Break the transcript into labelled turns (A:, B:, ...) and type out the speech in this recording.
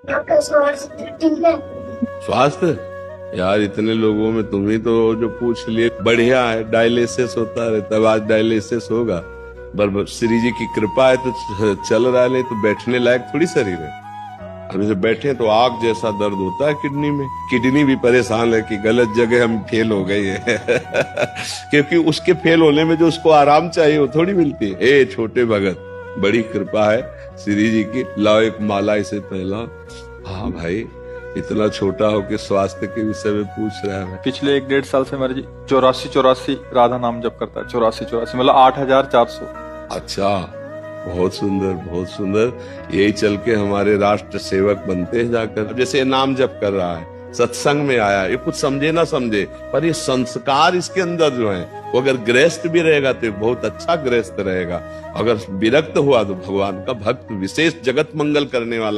A: आपका स्वास्थ्य ठीक है?
B: स्वास्थ्य यार, इतने लोगों में तुम ही तो जो पूछ लिए। बढ़िया है, डायलिसिस होता रहता है, आज डायलिसिस होगा। पर श्री जी की कृपा है तो चल रहा है, नहीं तो बैठने लायक थोड़ी शरीर है। अभी जब बैठे तो आग जैसा दर्द होता है किडनी में। किडनी भी परेशान है कि गलत जगह हम फेल हो गए हैं क्योंकि उसके फेल होने में जो उसको आराम चाहिए वो थोड़ी मिलती है। ए छोटे भगत, बड़ी कृपा है श्री जी की, लाओ एक माला इसे पहला। हाँ भाई, इतना छोटा हो कि स्वास्थ्य के विषय में पूछ रहा है।
C: पिछले 1-1.5 साल से मेरे जी 84 राधा नाम जप करता है। 84 मतलब 8400।
B: अच्छा, बहुत सुंदर बहुत सुंदर। यही चल के हमारे राष्ट्र सेवक बनते हैं जाकर। जैसे नाम जप कर रहा है, सत्संग में आया, ये कुछ समझे ना समझे, पर ये संस्कार इसके अंदर जो है, वो अगर गृहस्थ भी रहेगा तो बहुत अच्छा गृहस्थ रहेगा। अगर विरक्त हुआ तो भगवान का भक्त, विशेष जगत मंगल करने वाला